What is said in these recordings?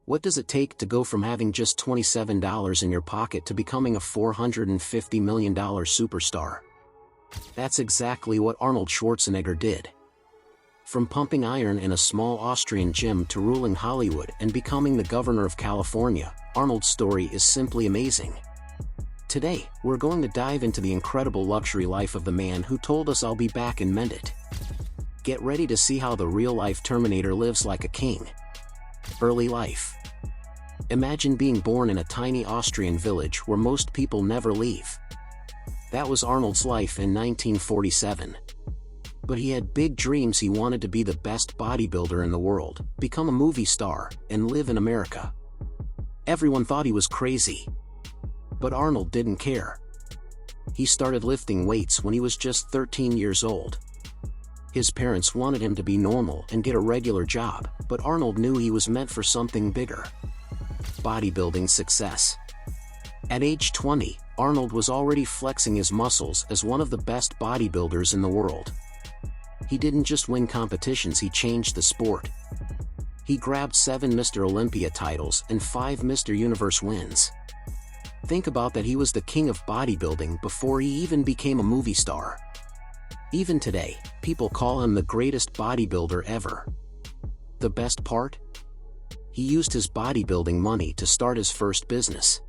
What does it take to go from having just $27 in your pocket to becoming a $450 million superstar? That's exactly what Arnold Schwarzenegger did. From pumping iron in a small Austrian gym to ruling Hollywood and becoming the governor of California, Arnold's story is simply amazing. Today, we're going to dive into the incredible luxury life of the man who told us "I'll be back and mend it." Get ready to see how the real-life Terminator lives like a king. Early life. Imagine being born in a tiny Austrian village where most people never leave. That was Arnold's life in 1947. But he had big dreams. He wanted to be the best bodybuilder in the world, become a movie star, and live in America. Everyone thought he was crazy. But Arnold didn't care. He started lifting weights when he was just 13 years old. His parents wanted him to be normal and get a regular job, but Arnold knew he was meant for something bigger. Bodybuilding success. At age 20, Arnold was already flexing his muscles as one of the best bodybuilders in the world. He didn't just win competitions, he changed the sport. He grabbed 7 Mr. Olympia titles and 5 Mr. Universe wins. Think about that, he was the king of bodybuilding before he even became a movie star. Even today, people call him the greatest bodybuilder ever. The best part? He used his bodybuilding money to start his first business.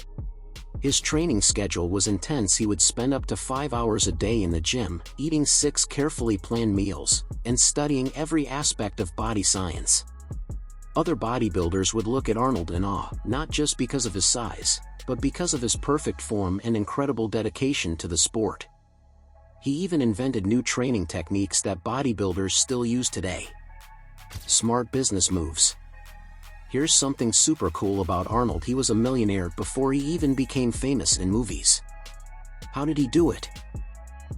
His training schedule was intense. He would spend up to 5 hours a day in the gym, eating 6 carefully planned meals, and studying every aspect of body science. Other bodybuilders would look at Arnold in awe, not just because of his size, but because of his perfect form and incredible dedication to the sport. He even invented new training techniques that bodybuilders still use today. Smart business moves. Here's something super cool about Arnold. He was a millionaire before he even became famous in movies. How did he do it?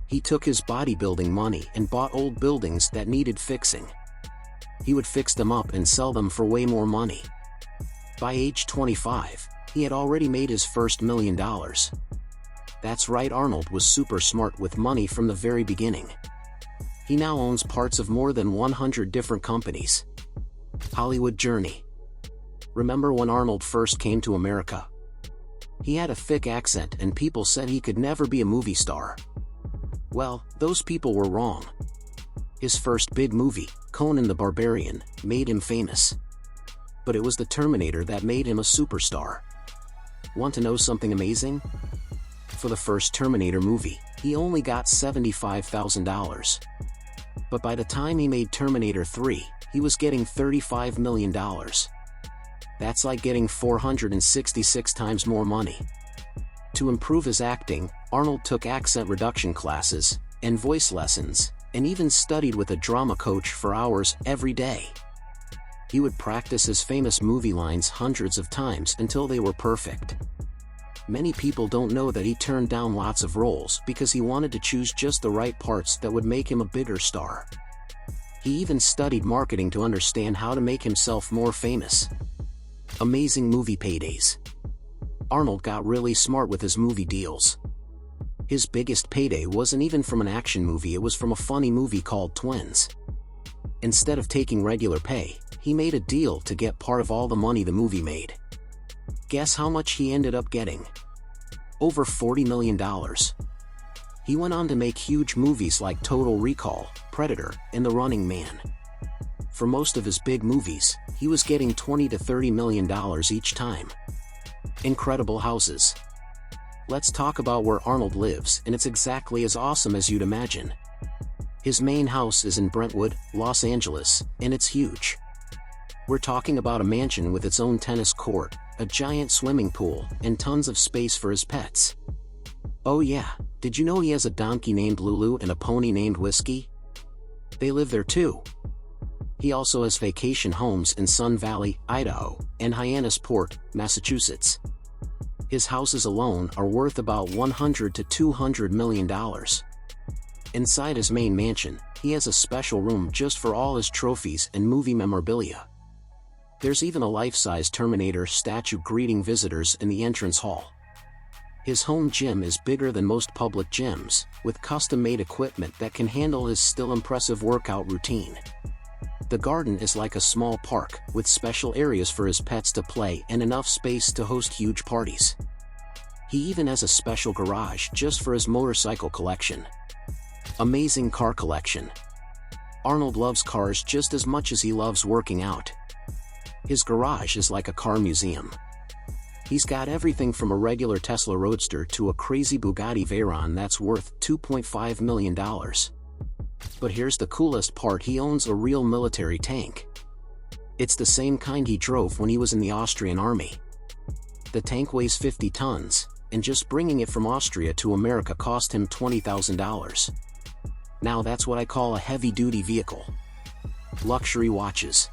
He took his bodybuilding money and bought old buildings that needed fixing. He would fix them up and sell them for way more money. By age 25, he had already made his first $1 million. That's right, Arnold was super smart with money from the very beginning. He now owns parts of more than 100 different companies. Hollywood journey. Remember when Arnold first came to America? He had a thick accent and people said he could never be a movie star. Well, those people were wrong. His first big movie, Conan the Barbarian, made him famous. But it was the Terminator that made him a superstar. Want to know something amazing? For the first Terminator movie, he only got $75,000. But by the time he made Terminator 3, he was getting $35 million. That's like getting 466 times more money. To improve his acting, Arnold took accent reduction classes, and voice lessons, and even studied with a drama coach for hours every day. He would practice his famous movie lines hundreds of times until they were perfect. Many people don't know that he turned down lots of roles because he wanted to choose just the right parts that would make him a bigger star. He even studied marketing to understand how to make himself more famous. Amazing movie paydays. Arnold got really smart with his movie deals. His biggest payday wasn't even from an action movie, it was from a funny movie called Twins. Instead of taking regular pay, he made a deal to get part of all the money the movie made. Guess how much he ended up getting? Over $40 million. He went on to make huge movies like Total Recall, Predator, and The Running Man. For most of his big movies, he was getting $20 to $30 million each time. Incredible houses. Let's talk about where Arnold lives, and it's exactly as awesome as you'd imagine. His main house is in Brentwood, Los Angeles, and it's huge. We're talking about a mansion with its own tennis court, a giant swimming pool, and tons of space for his pets. Oh yeah, did you know he has a donkey named Lulu and a pony named Whiskey? They live there too. He also has vacation homes in Sun Valley, Idaho, and Hyannisport, Massachusetts. His houses alone are worth about $100 to $200 million. Inside his main mansion, he has a special room just for all his trophies and movie memorabilia. There's even a life-size Terminator statue greeting visitors in the entrance hall. His home gym is bigger than most public gyms, with custom-made equipment that can handle his still impressive workout routine. The garden is like a small park, with special areas for his pets to play and enough space to host huge parties. He even has a special garage just for his motorcycle collection. Amazing car collection. Arnold loves cars just as much as he loves working out. His garage is like a car museum. He's got everything from a regular Tesla Roadster to a crazy Bugatti Veyron that's worth $2.5 million. But here's the coolest part: he owns a real military tank. It's the same kind he drove when he was in the Austrian army. The tank weighs 50 tons, and just bringing it from Austria to America cost him $20,000. Now that's what I call a heavy-duty vehicle. Luxury watches.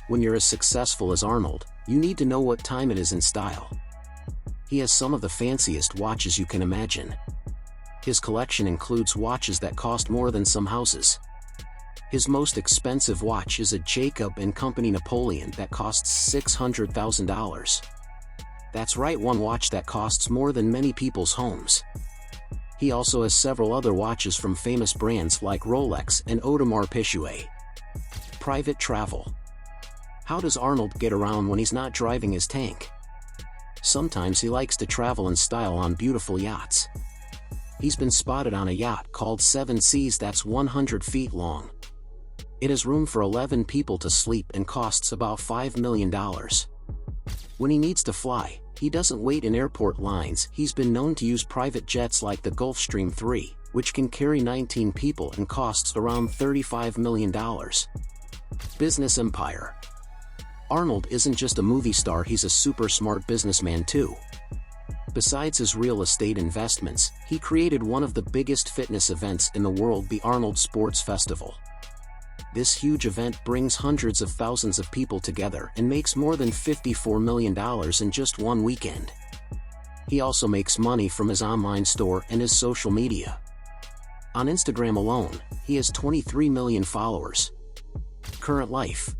When you're as successful as Arnold, you need to know what time it is in style. He has some of the fanciest watches you can imagine. His collection includes watches that cost more than some houses. His most expensive watch is a Jacob & Company Napoleon that costs $600,000. That's right, one watch that costs more than many people's homes. He also has several other watches from famous brands like Rolex and Audemars Piguet. Private travel. How does Arnold get around when he's not driving his tank? Sometimes he likes to travel in style on beautiful yachts. He's been spotted on a yacht called Seven Seas that's 100 feet long. It has room for 11 people to sleep and costs about $5 million. When he needs to fly, he doesn't wait in airport lines. He's been known to use private jets like the Gulfstream III, which can carry 19 people and costs around $35 million. Business empire. Arnold isn't just a movie star, he's a super smart businessman too. Besides his real estate investments, he created one of the biggest fitness events in the world, the Arnold Sports Festival. This huge event brings hundreds of thousands of people together and makes more than $54 million in just one weekend. He also makes money from his online store and his social media. On Instagram alone, he has 23 million followers. Current life.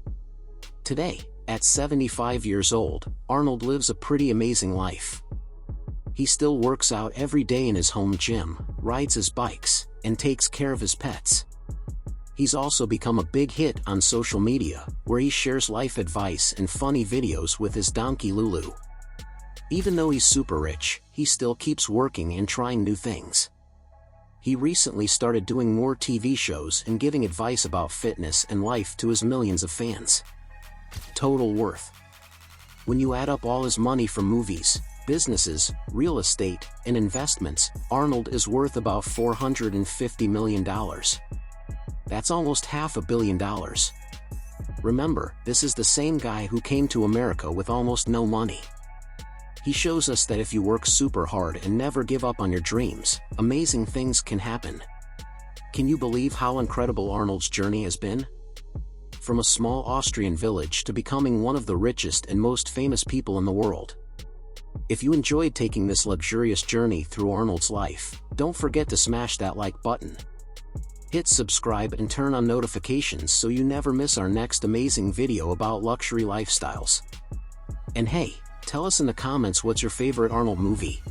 Today, at 75 years old, Arnold lives a pretty amazing life. He still works out every day in his home gym, rides his bikes, and takes care of his pets. He's also become a big hit on social media, where he shares life advice and funny videos with his donkey Lulu. Even though he's super rich, he still keeps working and trying new things. He recently started doing more TV shows and giving advice about fitness and life to his millions of fans. Total worth. When you add up all his money from movies, businesses, real estate, and investments, Arnold is worth about $450 million. That's almost $500 million. Remember, this is the same guy who came to America with almost no money. He shows us that if you work super hard and never give up on your dreams, amazing things can happen. Can you believe how incredible Arnold's journey has been? From a small Austrian village to becoming one of the richest and most famous people in the world. If you enjoyed taking this luxurious journey through Arnold's life, don't forget to smash that like button. Hit subscribe and turn on notifications so you never miss our next amazing video about luxury lifestyles. And hey, tell us in the comments what's your favorite Arnold movie.